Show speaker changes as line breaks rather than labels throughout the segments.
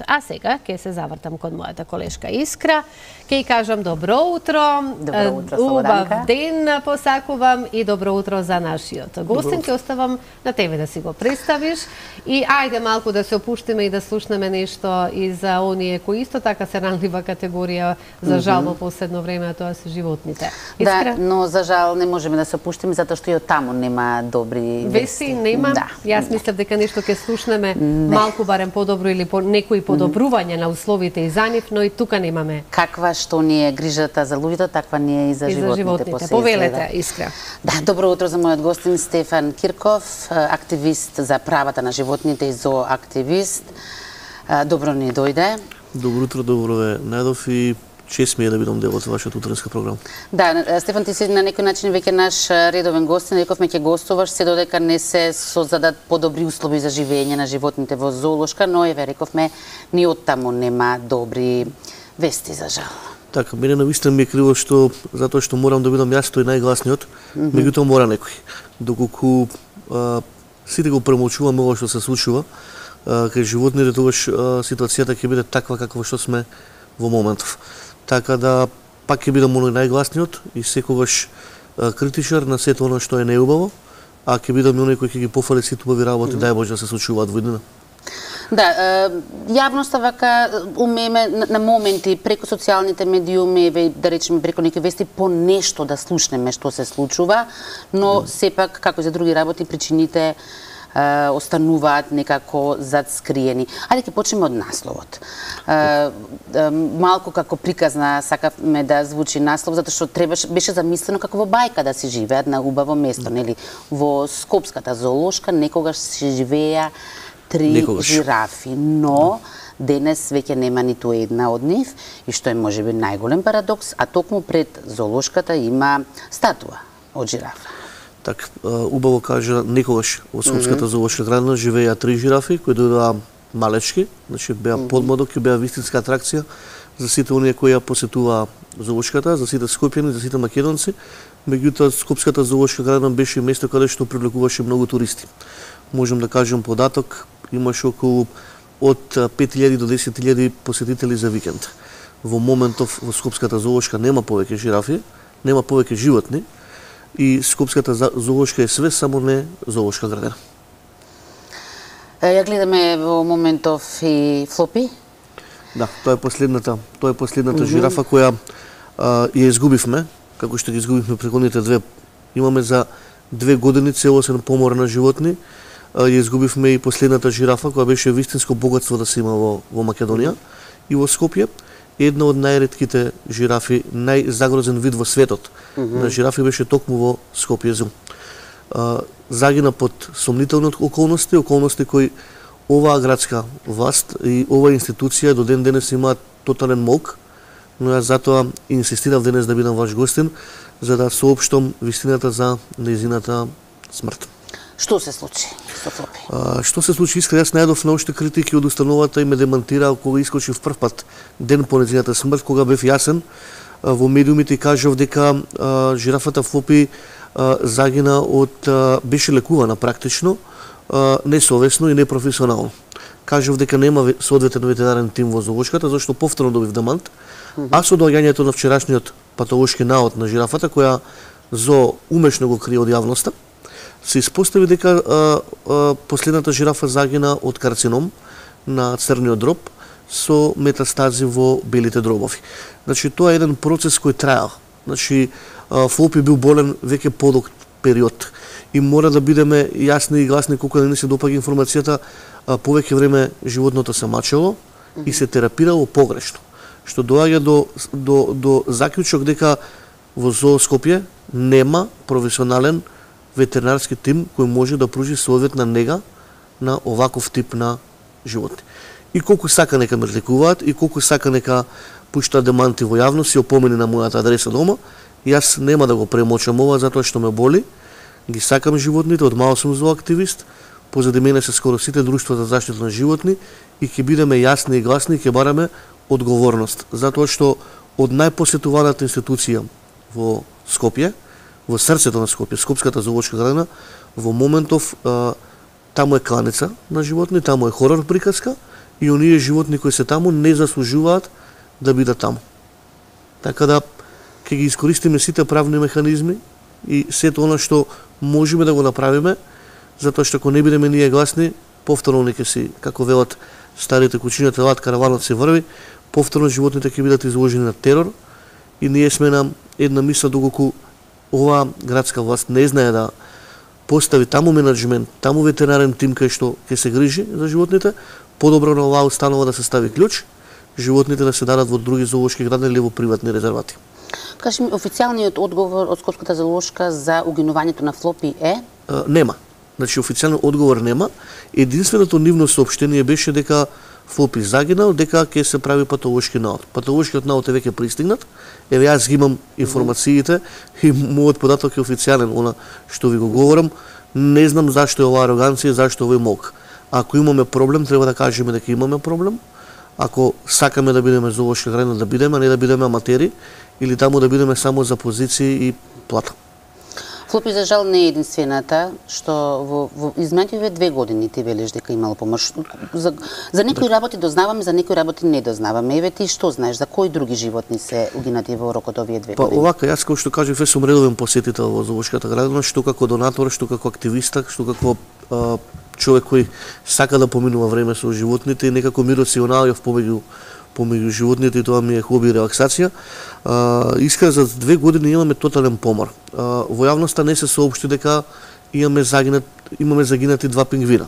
А сега ќе се завртам кон мојата колешка Искра. Ќе кажам добро утро.
Добро утро,
убав
Слободанка.
ден посакувам и добро утро за нашиот гостин. Ќе оставам на тебе да си го представиш. И ајде малку да се опуштиме и да слушнеме нешто и за оние кои исто така се ранлива категорија за жал во последно време, а тоа се животните.
Да,
Искра?
но за жал не можеме да се опуштиме затоа што и од таму нема добри
вести. Нема?
Да.
Јас мислев дека нешто ќе слушнеме малку барем подобро или некои подобрување на условите и за нив, но и тука немаме.
Каква што ни е грижата за луѓето, таква ни е и за животните.
Повелете, Искра.
Да, добро утро за мојот гостин Стефан Кирков, активист за правата на животните и зооактивист. Добро ни дојде.
Добро утро, добро ве најдов и чест ми е да бидам дел од вашата утринска програма.
Да, Стефан, ти си на некој начин веќе наш редовен гостин, рековме ќе гостуваш, се додека не се создадат подобри услови за живење на животните во зоолошка, но еве рековме ни оттаму нема добри вести за жал.
Така, мене навистина ми е криво затоа што морам да бидам јас тој најгласниот, меѓутоа мора некој. Доколку сите го премолчуваме ова што се случува, кај животните тогаш ситуацијата ќе биде таква каква што сме во моментов. Така да пак ќе бидам оној најгласниот и секогаш критичар на сето оно што е неубаво, а ќе бидам оној кој ќе ги пофали сите убави работи, дај Боже да се случуваат во иднина.
Да, јавноста вака умееме на моменти преку социјалните медиуми, да речеме преку некои вести по нешто да слушнеме што се случува, но сепак како и за други работи причините остануваат некако задскриени. Ајде ќе почнеме од насловот. Малку како приказна сакавме да звучи наслов, затоа што беше замислено како во бајка да си живеат на убаво место, нели? Во Скопската зоолошка некогаш си живееа 3 жирафи, но денес веќе нема ниту една од нив и што е можеби најголем парадокс, а токму пред зоолошката има статуа од жирафа.
Така, убаво кажа, некогаш во Скопската зоолошка градина живееа 3 жирафи кои дојдоа малечки, значи беа подмладок и беа вистинска атракција за сите оние кои ја посетуваа зоолошката, за сите скопјани, за сите македонци. Меѓутоа Скопската зоолошка градина беше место каде што привлекуваше многу туристи. Можам да кажам податок, имаше околу од 5000 до 10.000 посетители за викенд. Во моментов во Скопската зоолошка нема повеќе жирафи, нема повеќе животни и Скопската зоолошка е све, само не зоолошка градина.
Ја гледаме во моментов и Флопи.
Да, тоа е последната жирафа која ја изгубивме, како што ги изгубивме претходните две. Имаме за 2 години целосен помор на животни. Ја изгубивме и последната жирафа која беше вистинско богатство да се има во Македонија и во Скопје. Една од најретките жирафи, најзагрозен вид во светот на жирафи беше токму во Скопје зу. Загина под сомнителни околности кои оваа градска власт и оваа институција до ден денес имаат тотален молк, но јас затоа инсистирав денес да бидам ваш гостин за да соопштам вистината за нејзината смрт.
Што се случи со Флопи?
Што се случи? Искра, јас најдов научни критики од установата и ме демантира кога искочив прв пат ден по нејзината смрт, кога бев јасен во медиумите и кажав дека жирафата Флопи загина беше лекувана практично, несовесно и непрофесионално. Кажав дека нема соодветен ветеринарен тим во зоолошката, зашто повторно добив демант, а со доаѓањето на вчерашниот патолошки наод на жирафата, која умешно го крие од јавноста, се испостави дека последната жирафа загина од карцином на црниот дроб со метастази во белите дробови. Значи, тоа е еден процес кој траел. Значи, Флопи бил болен веќе подолг период и мора да бидеме јасни и гласни колку да не се допаѓа информацијата, повеќе време животното се мачело и се терапирало погрешно, што доаѓа до заклучок дека во зоо Скопје нема професионален ветеринарски тим кој може да пружи соодветна нега на оваков тип на животни. И колку сака нека ме лекуваат, и колку сака нека пуштаат деманти во јавност и опомени на мојата адреса дома, јас нема да го премолчам ова затоа што ме боли. Ги сакам животните, од мал сум зооактивист, позади мене се скоро сите друштва за заштита на животни и ќе бидеме јасни и гласни и ќе бараме одговорност, затоа што од најпосетуваната институција во Скопје, во срцето на Скопје, Скопската зоолошка градина, во моментов таму е кланица на животни, таму е хорор приказка и оние животни кои се таму не заслужуваат да бидат таму. Така да ќе ги искористиме сите правни механизми и сето она што можеме да го направиме, затоа што ако не бидеме ние гласни, повторно ќе си, како велат старите кучињата, лад караванот се врви, повторно животните ќе бидат изложени на терор и ние сме на една мисла доколку оваа градска власт не знае да постави таму менеджмент, таму ветеринарен тим кај што ќе се грижи за животните, подобро на оваа установа да се стави клjuč, животните да се дадат во други зоолошки градини или во приватни резервати.
Кажи ми, официјалниот одговор од Скопската зоолошка за угинувањето на Флопи е?
Нема. Значи, официјален одговор нема. Единственото нивно соопштение беше дека Флопи загинал, дека ќе се прави патолошки наод. Патолошкиот наод е веќе пристигнат. Еве јас ги имам информациите и мојот податок е официјален, она што ви го говорам. Не знам зашто е оваа ароганција, зашто овој мок. Ако имаме проблем, треба да кажеме дека имаме проблем. Ако сакаме да бидеме зоолошка градина, да бидеме, а не да бидеме аматери, или таму да бидеме само за позиции и плата.
Флопи, за жал, не е единствената, што во изминативе 2 години ти велиш дека имало помош. За некои работи дознаваме, за некои работи не дознаваме. Еве ти што знаеш, за кои други животни се угинати во рокот овие 2 години?
Овака, јас како што кажав, сум редовен посетител во зоолошката градина, што како донатор, што како активиста, што како човек кој сака да поминува време со животните и некако ми рационалјав помеѓу животните и тоа ми е хоби и релаксација. Искра за 2 години имаме тотален помор. Во јавноста не се соопшти дека имаме загинати 2 пингвина.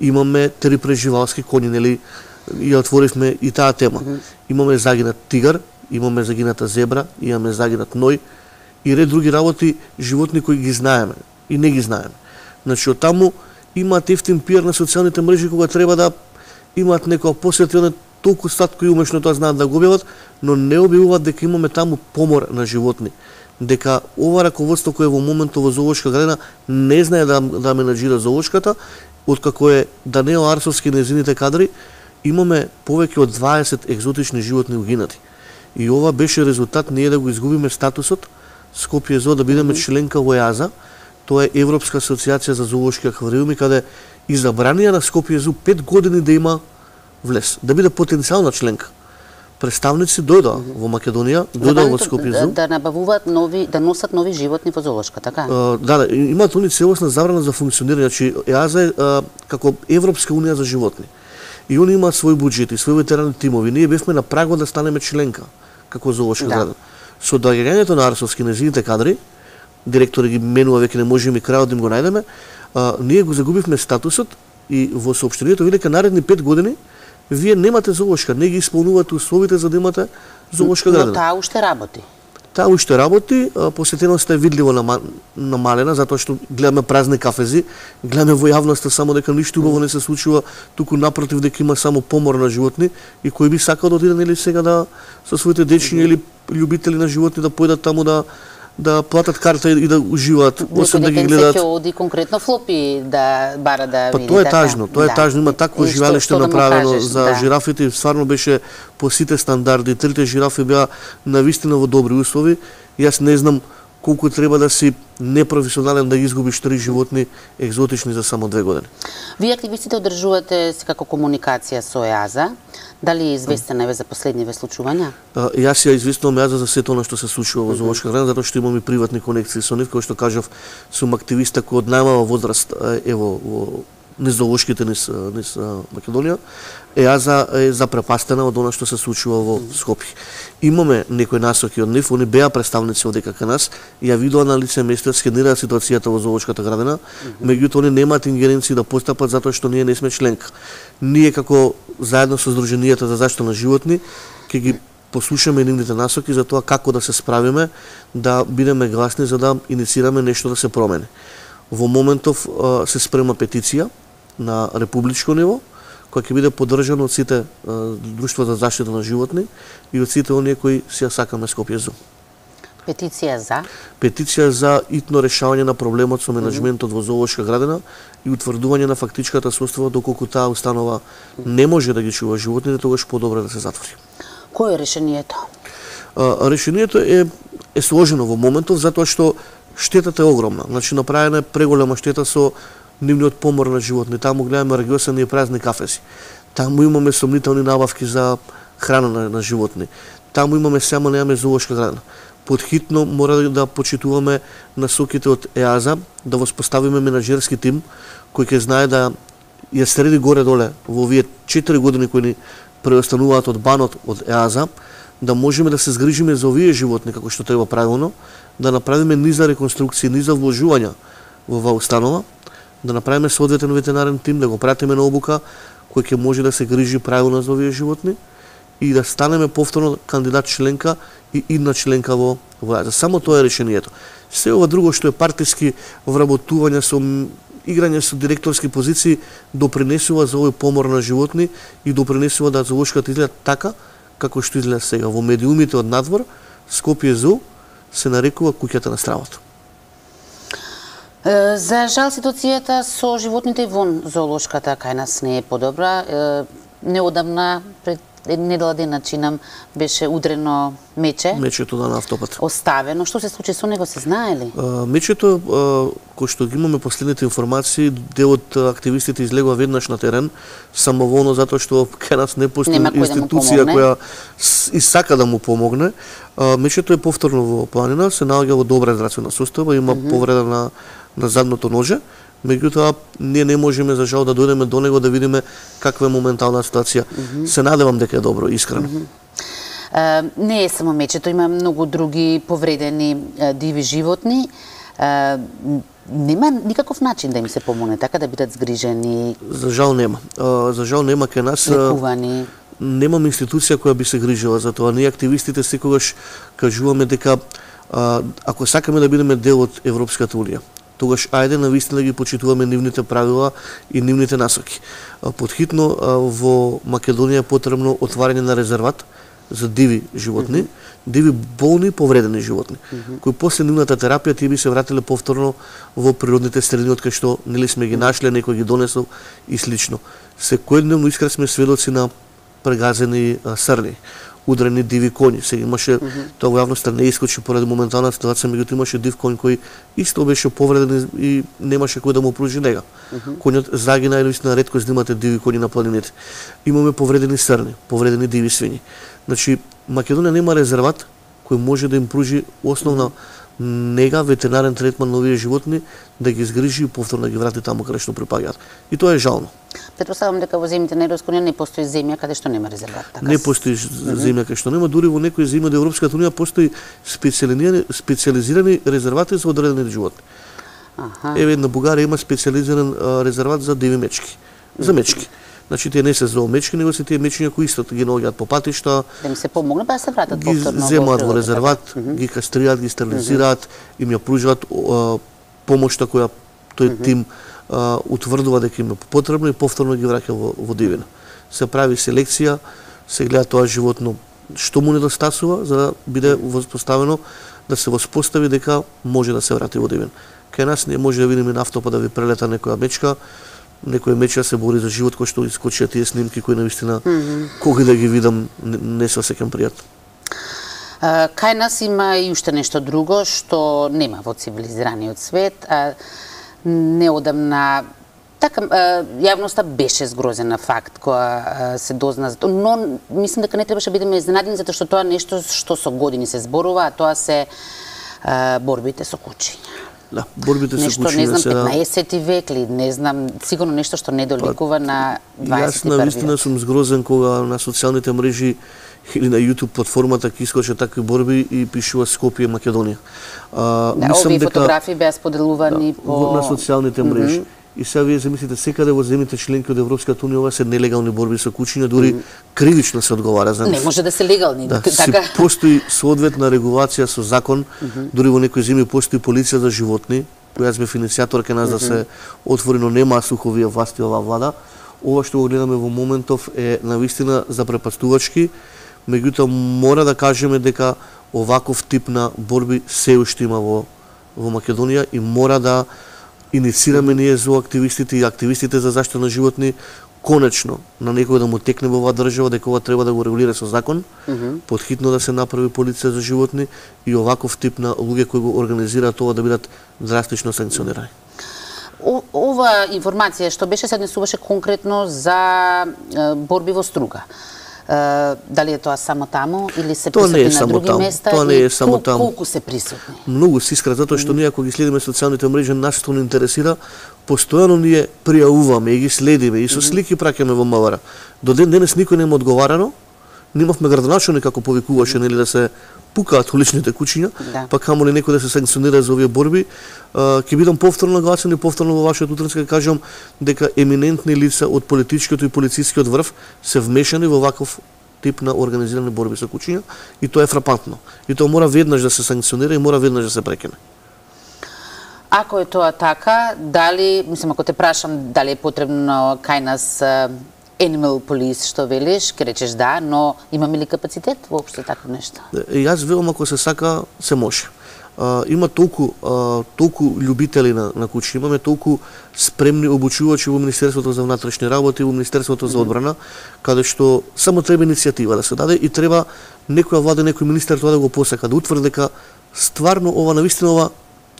Имаме 3 преживалски коњи, нели, и отворивме и таа тема. Имаме загинат тигар, имаме загината зебра, имаме загинат ној и ред други работи, животни кои ги знаеме и не ги знаеме. Значи, од таму имаат ефтин пиар на социјалните мрежи кога треба да имаат некоја посветена толку статко и умешно тоа знаат да го објават, но не објавуваат дека имаме таму помор на животни. Дека ова раководство кое во моментот во зоолошка градина не знае да менаџира зоолошката, откако е Даниел Арсовски незините кадри, имаме повеќе од 20 екзотични животни угинати. И ова беше резултат ние да го изгубиме статусот Скопје зоо да бидеме членка во ЕАЗа. Тоа е Европска асоциација за зоолошки аквариуми, каде и забранија на Скопје зоо 5 години да има влез, да биде потенцијална членка. Представници дојдоа во Македонија, дојдоа во Скопје зоо.
Да набавуваат нови, да носат нови животни во зоолошка, така?
Да, имаат они целосна забрана за функционирање, значи ЕАЗа е како Европска унија за животни. И они имаат свој буџет и свои ветерани тимови. Ние бевме на прагот да станеме членка како зоолошка градина. Со доаѓањето на Арсовски незините кадри, директори ги менува, веќе не можеме и крајот да им го најдеме, ние го загубивме статусот и во соопштението велика наредни 5 години вие немате зоолошка, не ги исполнувате условите за да имате зоолошка градина.
Но таа уште работи.
Таа уште работи, посетеноста е видливо намалена, затоа што гледаме празни кафези, гледаме во јавноста само дека ништо убаво не се случува, туку напротив дека има само помор на животни и кој би сакал да отиде нели сега да со своите дечиња или љубители на животни да појдат таму да платат карта и да уживаат, освен да ги гледаат.
Некој ќе оди конкретно Флопи да бара да види.
Тоа е тажно, тоа е тажно, има такво живеалиште направено за жирафите, стварно беше по сите стандарди, 3 жирафи беа навистина во добри услови. Јас не знам колку треба да си непрофесионален да ги изгубиш 3 животни екзотични за само 2 години.
Вие активистите одржувате секако комуникација со ЕАЗа. Дали е известен еве за последниве случувања?
Јас ја известувам ЕАЗа за сето она што се случува во зоолошка градина, затоа што имам и приватни конекции со нив, кој што кажав, сум активиста кој од најмала возраст ево во низ зоолошките низ Македонија. ЕАЗа е запрепастена од она што се случува во Скопје. Имаме некои насоки од нив, они беа представници од ДКК нас, ја видоа на лице место, скенираа ситуацијата во зоолошката градина, меѓутоа они немаат ингеренции да постапат затоа што ние не сме членка. Ние како заедно со Сдруженијата за заштита на животни ќе ги послушаме нивните насоки за тоа како да се справиме, да бидеме гласни за да иницираме нешто да се промени. Во моментов се спрема петиција на републичко ниво, која ќе биде поддржана од сите друштва за заштита на животни и од сите оние кои си ја сакаме Скопје зоо.
Петиција за?
Петиција за итно решавање на проблемот со менеджментот во зоолошка градина и утврдување на фактичката состојба доколку таа установа не може да ги чува животните, тогаш подобро да се затвори.
Кој е решението?
Решението е сложено во моментов затоа што штетата е огромна. Значи направена е преголема штета со нивниот помор на животни. Таму гледаме региосани и празни кафеси. Таму имаме сомнителни набавки за храна на животни. Таму имаме само немаме зоолошка градина. Подхитно мора да почитуваме насоките од ЕАЗа, да воспоставиме менаџерски тим кој ќе знае да ја среди горе-доле во овие 4 години кои ни преостануваат од банот од ЕАЗа, да можеме да се згрижиме за овие животни како што треба правилно, да направиме низа реконструкции, низа вложувања во оваа установа, да направиме соодветен ветеринарен тим, да го пратиме на обука кој ќе може да се грижи правилно за овие животни и да станеме повторно кандидат членка и идна членка во ЕАЗа. Само тоа е решението. Се ова друго што е партиски вработување со играње со директорски позиции допринесува за овој помор на животни и допринесува да зоолошката изгледа така како што изгледа сега. Во медиумите од надвор, Скопје зоо се нарекува куќата на стравото.
За жал ситуацијата со животните вон зоолошката кај нас не е подобра. Неодамна, пред недела дена чинам, беше удрено мече.
Мечето на автопат.
Оставено. Што се случи со него, се знае ли?
Мечето, кој што ги имаме последните информации, дел од активистите излегува веднаш на терен, самоволно затоа што кај нас не постои институција која сака да му помогне. Мечето е повторно во планина, се наоѓа во добра здравствена состојба, има повреда на задното ноже. Меѓутоа, ние не можеме за жал да дојдеме до него да видиме каква е моментална ситуација. Се надевам дека е добро, искрено.
Не е само мечето, има многу други повредени диви животни. Нема никаков начин да им се помогне, така да бидат згрижени?
За жал нема. За жал нема кај нас.
Лекувани?
Немам институција која би се грижила за тоа. Ние активистите секогаш кажуваме дека ако сакаме да бидеме дел од Европската унија, тогаш ајде навистина ги почитуваме нивните правила и нивните насоки. Подхитно во Македонија е потребно отварање на резерват за диви животни, диви болни и повредени животни, кои после нивната терапија тие би се вратиле повторно во природните средини од кај што нели сме ги нашле, некој ги донесол и слично. Секојдневно искра сме сведоци на прегазени срни, удрени диви коњи. Сега имаше, тоа во јавноста не искочи поради моментална ситуација, меѓутоа имаше див коњ кој исто беше повреден и немаше кој да му пружи нега. Коњот загина и наистина ретко снимате диви коњи на планините. Имаме повредени срни, повредени диви свињи. Значи, Македонија нема резерват кој може да им пружи основна нега, ветеринарен третман на овие животни, да ги згрижи и повторно да ги врати таму каде што припаѓаат. И тоа е жално.
Претпоставувам дека во земјите на Европска унија не постои земја каде што нема резерват. Така?
Не постои земја каде што нема, дури во некои земји од Европската унија постои специализирани резервати за одредени животни. Еве на Бугарија има специализиран резерват за диви мечки, за мечки. Значи тие не се зоомечки, него се тие мечиња кои исто ги наоѓаат по патишта.
Да им се помогне па да се вратат повторно.
Ги земаат во резерват, ги кастрираат, ги стерилизираат, им ја пружуваат помошта која тој тим утврдува дека им е потребно и повторно ги враќа во дивина. Се прави селекција, се гледа тоа животно што му недостасува за да биде воспоставено, да се воспостави дека може да се врати во дивина. Кај нас не може да видиме на автопа да ви прелета некоја мечка, некој мечка се бори за живот, кој што искочија тие снимки кои навистина кога да ги видам не се осеќам пријатно.
Кај нас има и уште нешто друго што нема во цивилизираниот свет. Неодамна така јавноста беше згрозена факт која се дозна за тоа, но мислам дека не требаше да бидеме изненадени затоа што тоа нешто што со години се зборува, а тоа се борбите со кучиња.
Да, борбите со кучиња
не знам, 15 век ли, не знам, сигурно нешто што не доликува на 21 век.
Јас навистина сум згрозен кога на социјалните мрежи или на YouTube платформата ќе искочат такви борби и пишува Скопје, Македонија.
Овие фотографии беа споделувани
на социјалните мрежи. И сега вие замислите, секаде во земјите членки од Европската унија ова се нелегални борби со кучиња, дури кривично се одговара за нив.
Не може да се легални,
така.
Си
постои соодветна регулација со закон, дури во некои земји постои полиција за животни, која бев иницијатор кај нас да се отвори, но нема суховија власти оваа влада. Ова што го гледаме во моментов е навистина запрепастувачки, меѓутоа мора да кажеме дека оваков тип на борби се уште има во Македонија и мора да иницираме ние зооактивистите и активистите за заштита на животни конечно на некој да му текне во оваа држава дека ова треба да го регулира со закон, подхитно да се направи полиција за животни и оваков тип на луѓе кои го организираат ова да бидат драстично санкционирани.
Ова информација што беше се однесуваше конкретно за борби во Струга. Дали е тоа само таму или се присутни на други места?
Тоа не е само таму.
Колку се присутни?
Многу се искра, затоа што ние ако ги следиме социјалните мрежи, нас што ни интересира, постојано ние пријавуваме и ги следиме и со слики праќаме во МВР. До ден денес никој нема одговарано. Немавме градоначалник како повикуваше нели да се пукаат уличните куќиња, па камо ли некој да се санкционира за овие борби. Ќе бидам повторно нагласен и повторно во вашиот утринска ќе кажам дека еминентни лица од политичкиот и полицискиот врв се вмешани во ваков тип на организирани борби со куќиња и тоа е фрапантно. И тоа мора веднаш да се санкционира и мора веднаш да се прекине.
Ако е тоа така, дали, мислам, ако те прашам дали е потребно кај нас Animal Police, што велиш, ке речеш да, но имаме ли капацитет воопшто такво нешто?
Јас велам ако се сака, се може. Има толку љубители на куќи, имаме толку спремни обучувачи во Министерството за внатрешни работи, во Министерството за одбрана, каде што само треба иницијатива да се даде и треба некоја влада, некој министер тоа да го посака, да утврди дека стварно ова навистина ова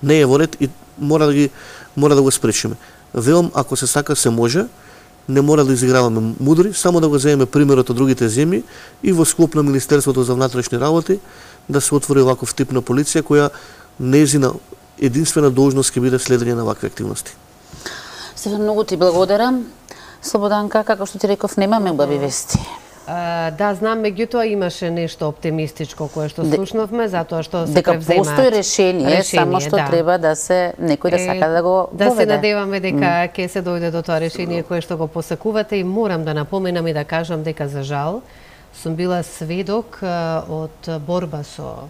не е во ред и мора да го спречиме. Велам ако се сака, се може. Не мора да изиграваме мудри, само да го земеме примерот од другите земји и во склоп на Министерството за внатрешни работи да се отвори ваков тип на полиција која нејзина единствена должност ќе биде следење на вакви активности.
Сега многу ти благодарам. Слободанка, како што ти реков, немаме убави вести.
Да, знам, меѓутоа имаше нешто оптимистичко кое што слушнавме, затоа што се
дека
превземаат
постои решение, само што треба да се некој да сака да го
да
поведе.
се надеваме дека ќе се дојде до тоа решение кое што го посакувате и морам да напоменам и да кажам дека за жал сум била сведок од борба со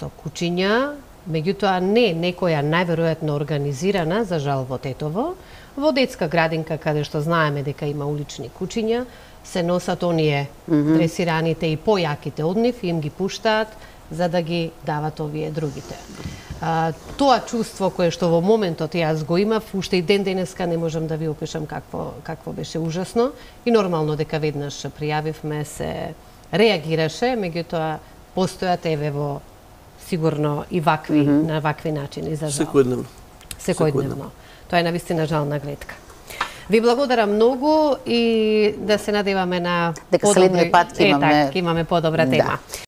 куќиња, меѓутоа не некоја најверојатно организирана, за жал во Тетово, во детска градинка каде што знаеме дека има улични куќиња, се носат оние дресираните и појаките од нив и им ги пуштаат за да ги дават овие другите. Тоа чувство кое што во моментот јас го имав, уште и ден денеска не можам да ви опишам какво беше ужасно и нормално дека веднаш пријавивме, се реагираше, меѓутоа постојат еве во сигурно и вакви на вакви начини за жал. Секојдневно. Тоа е навистина жална гледка. Ви благодарам многу и да се надеваме на
дека следниот пат ќе
имаме подобра тема.